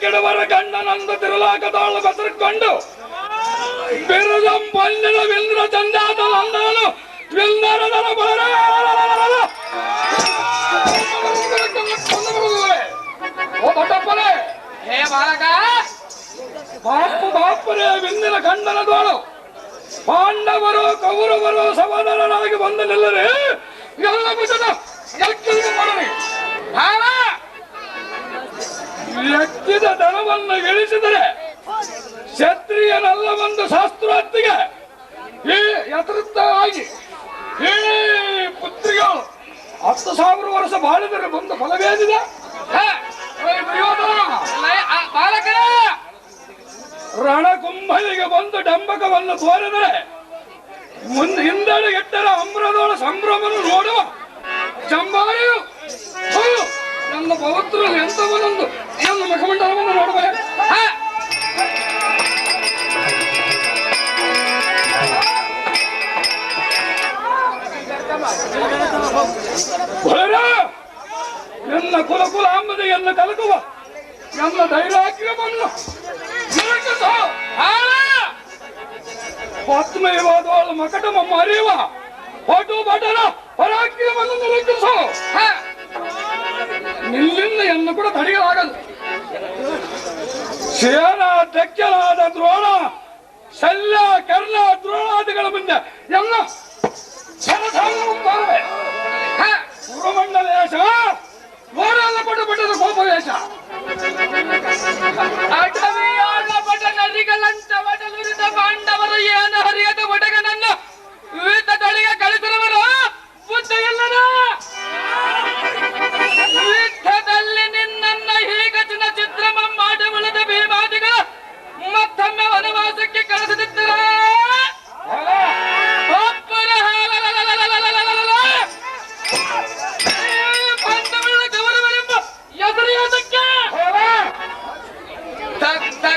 ಕೆಡವರ ಗಂಡನಂದು ತಿರುಲಾಕದೊಳು ಬಸರ್ಕೊಂಡು ಬಿರುದಂ ಪೊನ್ನಿನ ವಿಂದ್ರ ಚಂದಾತ ನಂದನು ವಿಂದರದರ ಬರ ಓ ದೊಡ್ಡಪ್ಪನೇ ಹೇ ಬಾಲಕ ಬಾಪರೇ ವಿಂದಿನ ಗಂಡನದೋಳು ಪಾಂಡವರು ಕೌರವರು ಸಹೋದರರಾಗಿ ಬಂದು ನಿಲ್ಲರೆ ಎಲ್ಲ ಬಿಟ್ಟದ ಎಕ್ಕಿದ ದನವನ್ನು ಇಳಿಸಿದರೆ ಕ್ಷತ್ರಿಯನಲ್ಲ ಒಂದು ಶಾಸ್ತ್ರಾರ್ಥಿಗೆ ಈ ಯಥಾರ್ಥವಾಗಿ ಈ ಪುತ್ರಿಗಳು 10,000 ವರ್ಷ ಬಾಳಿದರೆ ಬಂದು ಫಲವೇನಿದೆ ಬಾಲಕರ ರಣಕುಂಭನಿಗೆ ಬಂದು ಡಂಬಕವನ್ನು ತೋರಿದರೆ ಮುಂದೆ ಹಿಂದೆಡೆಗೆಟ್ಟರ ಅಮ್ರದೋಳ ಸಂಭ್ರಮನು ನೋಡುವ ಚಂಬಾರಿಯು ನನ್ನ ಪವಿತ್ರ ಎಂತವನೊಂದು ನನ್ನ ಮುಖಮಂಡಲವನ್ನು ನೋಡುವ ನನ್ನ ಕುಲ ಅಂಬದಿಯನ್ನು ಕಲಕುವ ನನ್ನ ಧೈರ್ಯವನ್ನು ಪದ್ಮಯವಾದವಳ ಮಕಟಮ ಮರೆಯುವ ಹೊಟ್ಟು ಬಟನ ಪರಾಕ್ರಮವನ್ನು ನಿರೀಕ್ಷಿಸು ನಿಲ್ಲಿಂದ ಎನ್ನು ಕೂಡ ತಡೆಯಲಾಗದು ಸೇನಾಧ್ಯಕ್ಷರಾದ ದ್ರೋಣ ಶಲ್ಯ ಕರ್ಣ ದ್ರೋಣಾದಿಗಳ ಮುಂದೆ ಎಲ್ಲ ಪುರಮಂಡಲ ವೇಷ ಓಡಲ್ಲ ಪಟ್ಟದ ಕೋಪ ವೇಷ ಪಾಂಡವರು ಏನು ಹರಿಯದ ಒಡಗನನ್ನು ವಿವಿಧ ತಳಿಗೆ ಕಳಿಸಿರುವರು ಬುದ್ಧ ಎಲ್ಲರ ಯುದ್ಧದಲ್ಲಿ ನಿನ್ನನ್ನ ಹೀಗ ಚಿತ್ರಮ ಮಾಡಿ ಉಳಿದ ಭೀಮಾದಿಗಳು ಮತ್ತೊಮ್ಮೆ ವನವಾಸಕ್ಕೆ ಕಳಿಸುತ್ತಿದ್ದರ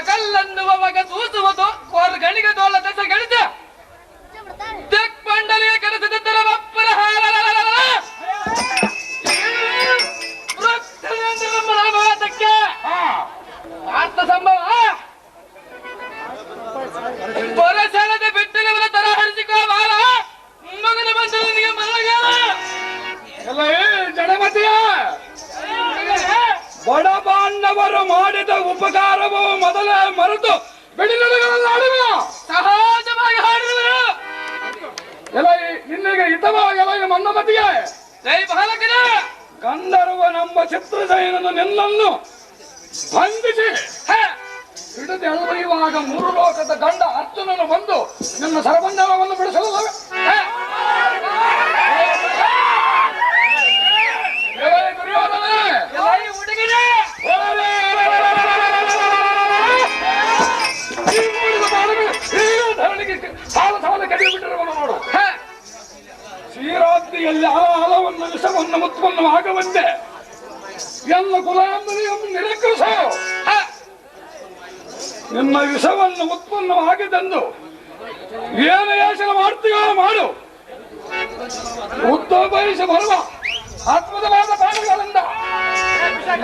ಕಲ್ಲನ್ನುವವಾಗ ಸೂಸುವುದು ಗಣಿಗ ದೋಳ ದಸ ಗಣಿತ ದಿಕ್ ಮಂಡಲಿಗೆ ಕರೆಸಿದ್ದರ ಬಪ್ಪರ ಮಹಾಭಾರತಕ್ಕೆ ಅರ್ಥ ಸಂಭವ ಪರಸಣದ ಬಿಟ್ಟಲವರ ತರ ಹರಿಸಿಕೋ ಬಾಲ ಮಗನ ಬಂದು ನಿನಗೆ ಮರಳಗಾಲ ಜಡಮತಿಯ ಬಡ ಪಾಂಡವರು ಮಾಡಿದ ಉಪಕಾರವು ಮೊದಲೇ ಮರೆತು ಬಿಡಿಲುಗಳನ್ನಾಡುವ ಸಹಜವಾಗಿ ಹಾಡುವರು ಎಲ್ಲ ನಿನ್ನೆಗೆ ಹಿತವಾಗಿ ಎಲ್ಲ ಮಂದಮತಿಗೆ ಜೈ ಬಾಲಕನ ಗಂಧರ್ವ ನಮ್ಮ ಚಿತ್ರಸೇನನ್ನು ನಿನ್ನನ್ನು ಬಂಧಿಸಿ ಹಿಡಿದೆಳೆಯುವಾಗ 3 ಲೋಕದ ಗಂಡ ಅರ್ಜುನನು ಬಂದು ನಿನ್ನ ಸರಬಂಧನವನ್ನು ಬಿಡಿಸಲಲ್ಲವೇ ಕ್ಷೀರಾಬ್ದಿಯಲ್ಲಿ ಹಲವನ್ನು ವಿಷವನ್ನು ಉತ್ಪನ್ನ ಆಗವಂತೆ ಎಲ್ಲ ಕುಲಾಂಬರಿಯನ್ನು ನಿರಾಕರಿಸು ನಿಮ್ಮ ವಿಷವನ್ನು ಉತ್ಪನ್ನವಾಗಿದ್ದೆಂದು ಏನು ಯೋಚನೆ ಮಾಡ್ತೀಯೋ ಮಾಡು ಉದ್ಯೋಗಿಸಿ ಬರುವ ಅದ್ಭುತವಾದ ಪ್ರಾಣಿಗಳಿಂದ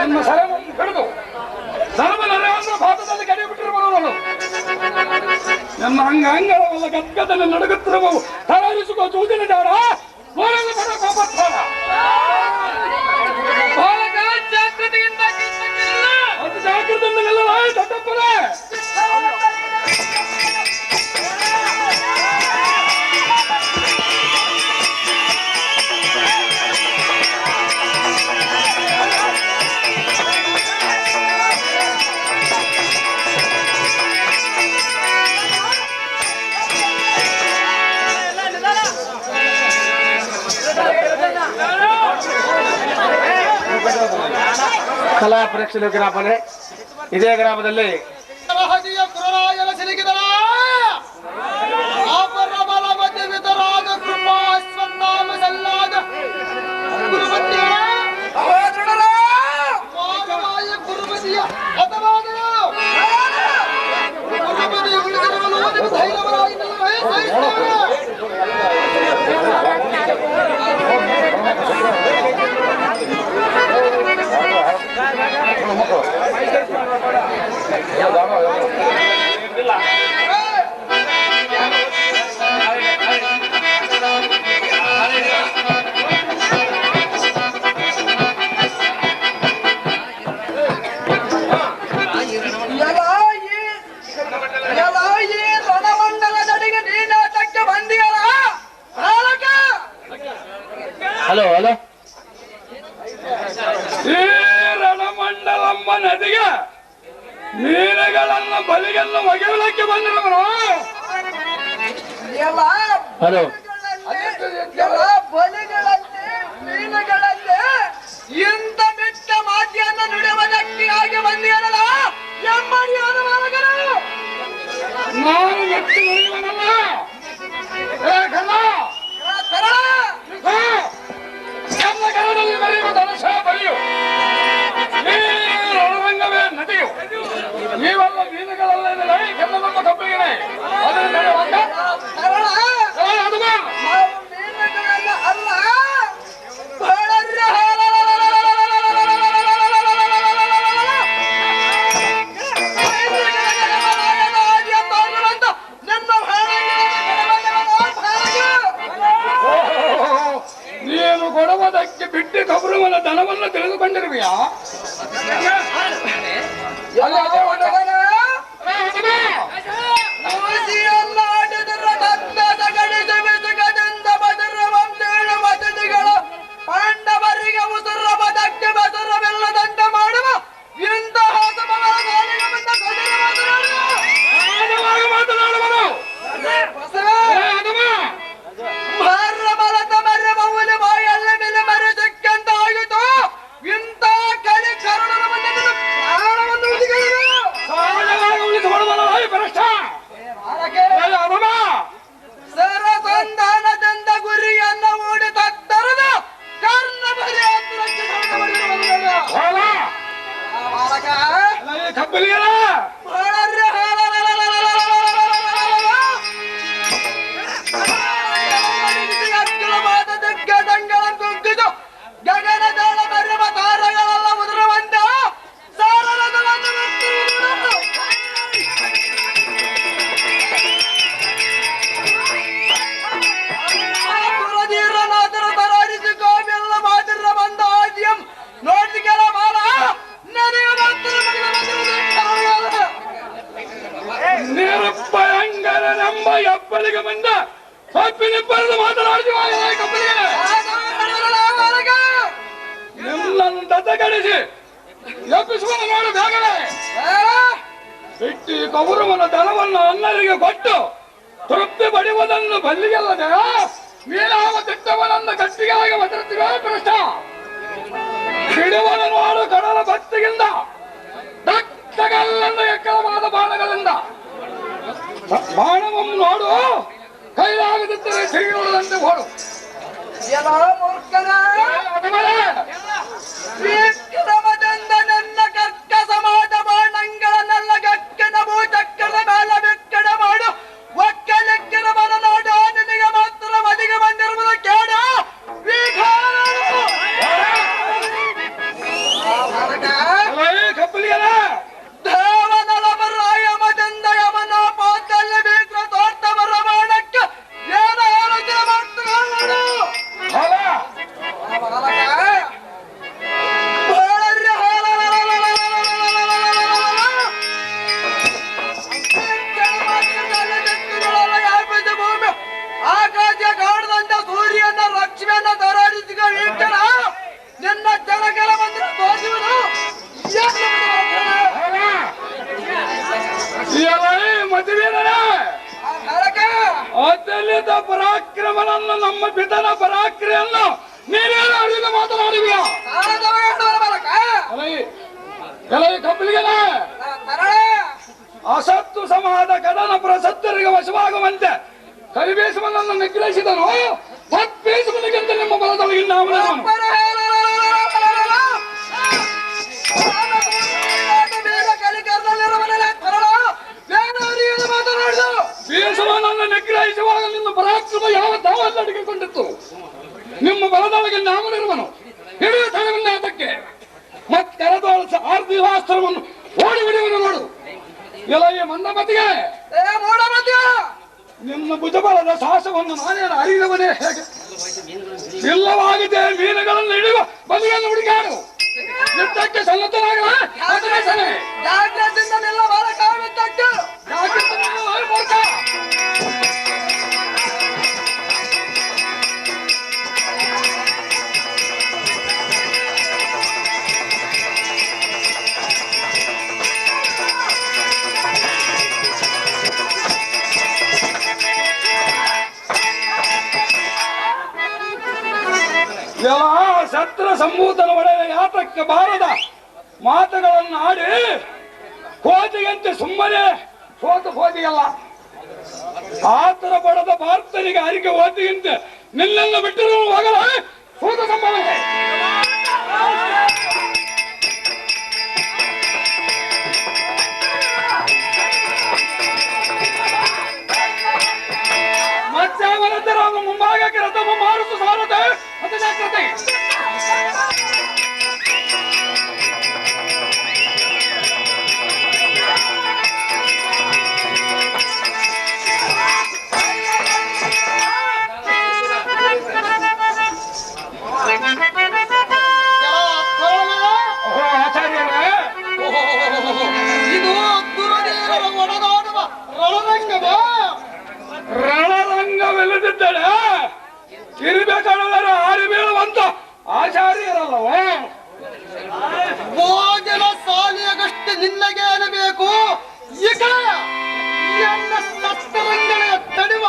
ನಿಮ್ಮ ಸರವನ್ನು ಕಡಿದು ಧರ್ಮನರೇಂದ್ರ ಭಾರತದಲ್ಲಿ ಕಡಿಬಿಟ್ಟಿರುವವರು ನನ್ನ ಅಂಗಾಂಗಗಳ ಗದ್ಗದಲ್ಲಿ ನಡುಗುತ್ತಿರುವವು ತಯಾರಿಸುವ ಸೂಚನೆ ದಾರ ಜಾಗೃತಿಯಿಂದ ಜಾಗೃತಿಯಿಂದ ನಿಲ್ಲಲ್ಲ ದೊಡ್ಡಪ್ಪನೇ ಕಲಾ ಪ್ರೇಕ್ಷಣೀಯ ಗ್ರಾಮನೇ ಇದೇ ಗ್ರಾಮದಲ್ಲಿ ಹಲೋ ಹಲೋ, ಈ ರಣಮಂಡಲಮ್ಮ ನದಿಗೆ ಮೀನುಗಳನ್ನು ಬಲಿಗೆಲ್ಲ ಒಗೆಯಲಿಕ್ಕೆ ಬಂದಿರುವನು. ಹಲೋ, ಬಲಿಗಳಲ್ಲಿ ಮೀನುಗಳಲ್ಲಿ ಇಂಥ ಬಿಟ್ಟ ಮಾತಿಯನ್ನು ನುಡಿಯುವುದಕ್ಕೆ ಆಗಿ ಬಂದಿರಲ್ಲ ಎಮ್ಮಡಿ ಅನುಮಾನಗಳು. ನಾನು ಮೆಟ್ಟಿ ನುಡಿಯುವನಲ್ಲ. ಎಲ್ಲ ಕರದಲ್ಲಿ ಬರೆಯುವ ಧನುಷ ಬಲಿಯು, ಈ ರಣರಂಗವೇ ನದಿಯು. ನೀವೆಲ್ಲ ಮೀನುಗಳಲ್ಲೇನಿಲ್ಲ, ಕೆಲ್ಲದಮ್ಮ ಕಬ್ಬಿಗೆ ಅದನ್ನು ಅಲ್ಲ ನೀನು ಕೊಡುವುದಕ್ಕೆ ಬಿಟ್ಟು ಕಬರುವನ ದನವನ್ನು ತಿಳಿದುಕೊಂಡಿರುವೆಯಾ? ಪಾಂಡವರಿಗೆ ಉಸುರ ಬದಕ್ಕೆ ಬಸರವೆಲ್ಲದಂತ ಮಾಡುವ ಇಂತಹ ಮಾತನಾಡುವನು ಬಲದ ಮರ ಮೌಲಿ ಬಾಯಲ್ಲ ಬೆಲೆ ಮರ ಸಿಕ್ಕಂತ ಆಗಿತು. ಇಂಥ ಕಡೆ ಕರುಣನ ಮುಂದೆ ಪ್ರಾಣವನ್ನು ಸರಸಂಧಾನದಿಂದ ಗುರಿಯನ್ನು ಮೂಡಿ ತತ್ತರದ ಕರ್ಣ ಬಲಿ ಕಬ್ಬಲಿಗರ ಗಗನದಾಳ ಬರುವ ತಾರಗಳೆಲ್ಲ ಉದುರುವಂತ ಸಾರರದವನ್ನು ಪುರದೀರನಾದರ ತರಾಡಿಸಿ ಕೋಮೆಲ್ಲ ಮಾದಿರ ಬಂದ ಆದ್ಯಂ ನೋಡ್ಲಿಕ್ಕೆಲ್ಲ ಮಾಲ ನನಗೆ ನಿರುಪಯಂಗರನೆಂಬ ಎಬ್ಬಲಿಗೆ ಬಂದ ತಪ್ಪಿನಿಬ್ಬರದು ಮಾತನಾಡಿಸುವ ಕಬ್ಬಲಿಗೆ ನಿಮ್ಮನ್ನು ದತ್ತಗಡಿಸಿ ಎಬ್ಬಿಸುವ ಮಾಡು ಬೇಗನೆ. ಬಿಟ್ಟು ಕೌರವನ ದನವನ್ನು ಅನ್ನರಿಗೆ ಕೊಟ್ಟು ತೃಪ್ತಿ ಪಡೆಯುವುದನ್ನು ಬಲ್ಲಿಗೆಲ್ಲದೆ ಮೀನಾವ ತಿಟ್ಟವನನ್ನು ಗಟ್ಟಿಗಾಗಿ ಭದ್ರತಿಗೆ ಕೃಷ್ಣ ಹಿಡುವನ ನೋಡು ಕಡಲ ಭಕ್ತಿಯಿಂದ ದಟ್ಟಗಲ್ಲನ್ನು ಎಕ್ಕಳವಾದ ಬಾಣಗಳಿಂದ ಬಾಣವನ್ನು ನೋಡು ಕೈಲಾಗದಿದ್ದರೆ ಸಿಗಿರುವುದಂತೆ ಓಡು. ವಿಕ್ರಮದಿಂದ ನನ್ನ ಕರ್ಕ ಸಮಾಜ ಬಾಣಗಳನ್ನೆಲ್ಲ ಗಕ್ಕನ ಭೂಚಕ್ರದ ಮೇಲೆ ಬೆಕ್ಕಡ ಮಾಡು ಒಕ್ಕಲೆಕ್ಕಿನ ಮನನಾಡು ನಿನಗೆ ಮಾತ್ರ ಮದಿಗೆ ಬಂದಿರುವುದು ಕೇಳು. ಕಪ್ಪಲಿಗೆಲ್ಲ ದೇವನಲವರಾಯ ಮದಿಂದ ಯಮನ ಪಾತಲ್ಲಿ ಬೇಕ್ರ ತೋರ್ತವರ ಬಾಣಕ್ಕೆ ಏನು ಆಲೋಚನೆ ಮಾಡ್ತಾರೆ. ಆಕಾಶ ಕಾಣದಂತ ಸೂರ್ಯನ ಲಕ್ಷ್ಮಿಯನ್ನ ತರಾಡಿಸಿಕ ಇಟ್ಟನ ನಿನ್ನ ಜನಗಳ ಬಂದ್ರೆ ತೋರಿಸುವುದು ಅದಲ್ಲಿದ್ದ ಪರಾಕ್ರಮನನ್ನು ನಮ್ಮ ಪಿತನ ಪರಾಕ್ರಿಯನ್ನು ನೀನೇನು ಅರಿದು ಮಾತನಾಡುವಿಯ ಕಬ್ಬಲಿಗೆಲ್ಲ ಅಸತ್ತು ಸಮಾದ ಕಡನ ಪ್ರಸತ್ತರಿಗೆ ವಶವಾಗುವಂತೆ ಕರಿಬೇಸುವನನ್ನು ನಿಗ್ರಹಿಸಿದನು. ತಪ್ಪೇಸುವನಿಗಿಂತ ನಿಮ್ಮ ಬಲದೊಳಗಿನ ನಾಮನವನು ಬೇಸುವನನ್ನು ನಿಗ್ರಹಿಸುವಾಗ ನಿಮ್ಮ ಪರಾಕ್ರಮ ಯಾವ ತಾವಲ್ಲಿ ಅಡಗಿಕೊಂಡಿತ್ತು. ನಿಮ್ಮ ಬಲದೊಳಗೆ ನಾಮನಿರುವನು ಹಿಡಿದು ತಲೆವಿನ್ಯಾಸಕ್ಕೆ ಮತ್ತೆರದೋಳ ಆರ್ಧಿವಾಸ್ತ್ರವನ್ನು ಓಡಿ ಬಿಡುವನು ನೋಡು. ಎಲ್ಲ ಈ ಮಂದಮತಿಗೆ ಏ ಮೂಢಮತಿಯ ನಿನ್ನ ಭುಜಬಲದ ಸಾಹಸವನ್ನು ನಾನೇನು ಅರಿದವನೇ ಹೇಗೆ? ಇಲ್ಲವಾಗಿದೆ ಮೀನುಗಳನ್ನು ಹಿಡಿಯುವ ಬದಿಯನ್ನು ಹುಡುಕಾಡು. ಯುದ್ಧಕ್ಕೆ ಸನ್ನದ್ಧನಾಗಲ ಜಾಗ್ರತೆಯಿಂದ ನಿಲ್ಲ ಬಾಲ ಕಾಣುತ್ತಟ್ಟು ಶಸ್ತ್ರ ಸಂಭೂತನ ಒಡೆಯ ಯಾತಕ್ಕೆ ಬಾರದ ಮಾತುಗಳನ್ನು ಆಡಿ ಹೋದಿಯಂತೆ ಸುಮ್ಮನೆ ಹೋದಿಯಲ್ಲ. ಆತರ ಪಡೆದ ಭಾರತನಿಗೆ ಅರಿಕೆ ಹೋದಿಯಂತೆ ನಿನ್ನನ್ನು ಬಿಟ್ಟಿರುವ ಹೋಗಲ ಸೂತ ಸಂಭವನೆ. ಮತ್ಸ್ಯಾವನಂತರ ಮುಂಭಾಗಕ್ಕೆ ರಥಮ ಮಾರುಸು ಸಾರದೆ ಮತ್ತು ಜಾಗ್ರತೆ. ಇದು ದುರದೇವರ ಒಡನಾಡುವ ರಣರಂಗದ ರಣರಂಗವೆಲ್ಲದಿದ್ದರೆ ಕಿರಿಬೇಕಾದರೆ ಹಾರಿ ಬೀಳುವಂತ ಆಚಾರ್ಯರಲ್ಲವ. ಭೋಜನ ಸಾಲಿಯಗಷ್ಟೇ ನಿನ್ನಗೆ ಅನ್ನಬೇಕು. ಈಗ ಎನ್ನ ಸತ್ತರಂಗಳ ತಡೆವ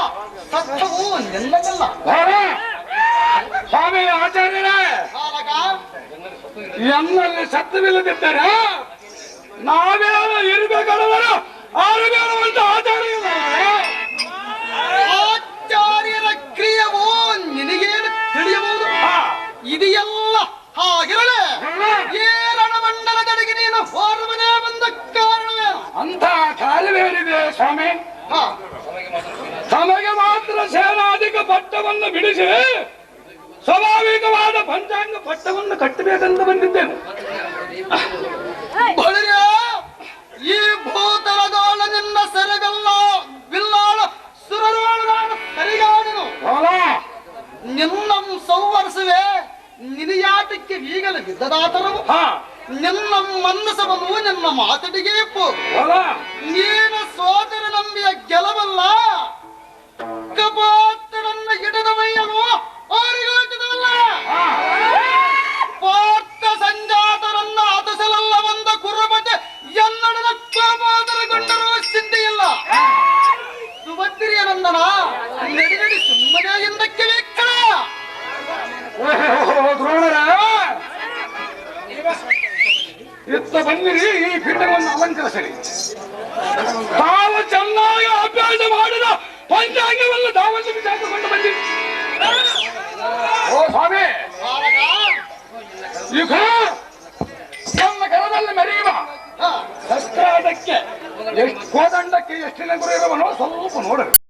ಸತ್ತವು ನಿನ್ನಗಲ್ಲ. ಸ್ವಾಮಿ ಆಚಾರ್ಯರೇ, ಬಾಲಕ ಎನ್ನಲ್ಲಿ ಸತ್ತವಿಲ್ಲದಿದ್ದರೆ ನಾವೇನು ಇರಬೇಕಾದವರು ಹಾರಿ ಬೀಳುವಂತ ಆಚಾರ್ಯರಲ್ಲ. ಆಚಾರ್ಯರ ಕ್ರಿಯವೋ ನಿನಗೇನು ತಿಳಿಯಬಹುದು? ಇದೆಲ್ಲ ಹಾಗಿರಲೇ ಈ ರಣಮಂಡಲದಡೆಗೆ ನೀನು ಹೋರುವುದೇ ಬಂದ ಕಾರಣವೇ ಅಂತ ಕಾರ್ಯವೇನಿದೆ ಸ್ವಾಮಿ? ತಮಗೆ ಮಾತ್ರ ಸೇನಾಧಿಕ ಪಟ್ಟವನ್ನು ಬಿಡಿಸಿ ಸ್ವಾಭಾವಿಕವಾದ ಪಂಚಾಂಗ ಪಟ್ಟವನ್ನು ಕಟ್ಟಬೇಕಂತ ಬಂದಿದ್ದೇನೆ. ಬಳಿಯ ಈ ಭೂತಲಗಾಳ ನಿನ್ನ ಸೆರಗಲ್ಲ ಬಿಲ್ಲಾಳ ಸುರರೋಳು ನಾನು ಸರಿಗಾದನು. ನಿನ್ನ ಸಂವರ್ಸುವೆ ನಿನಿಯಾಟಕ್ಕೆ ಈಗಲೇ ಬಿದ್ದದಾತರವು. ನಿನ್ನ ಮನ್ನಸವನ್ನು ನಿನ್ನ ಮಾತಡಿಗೆ ನೀನು ಸೋದರ ನಂಬಿಯ ಗೆಲವಲ್ಲ. ಕಪಾತ್ರನ್ನ ಹಿಡಿದ ಮೈಯನು ಅವರಿಗೋಚದವಲ್ಲ. ಪಾರ್ಥ ಸಂಜಾತರನ್ನ ಹತಸಲಲ್ಲ ಬಂದ ಕುರುಬತೆ ಎನ್ನಡನ ಕೋಪಾದರಗೊಂಡರೂ ಸಿದ್ಧಿಯಿಲ್ಲ. ಸುಭದ್ರಿಯ ನಂದನ ನಡಿ ನಡಿ ಸುಮ್ಮನೆ ಹಿಂದಕ್ಕೆ ವೀಕ್ಷಣ. ಇತ್ತ ಬಂದಿರಿ ಈ ಪೀಠವನ್ನು ಅಲಂಕರಿಸಿರಿ. ತಾವು ಚೆನ್ನಾಗಿ ಅಭ್ಯಾಸ ಮಾಡಿದ ಪಂಚಾಂಗವನ್ನು ತಾವನ್ನು ಬಿಸಾಕಿಕೊಂಡು ಬಂದಿರಿ. ಓ ಸ್ವಾಮಿ, ಈಗ ನನ್ನ ಕರದಲ್ಲಿ ಮೆರೆಯುವ ಶಸ್ತ್ರಾಟಕ್ಕೆ ಎಷ್ಟು ಕೋದಂಡಕ್ಕೆ ಎಷ್ಟಿನ ಗುರು ಇರುವನೋ ಸ್ವಲ್ಪ ನೋಡಬೇಕು.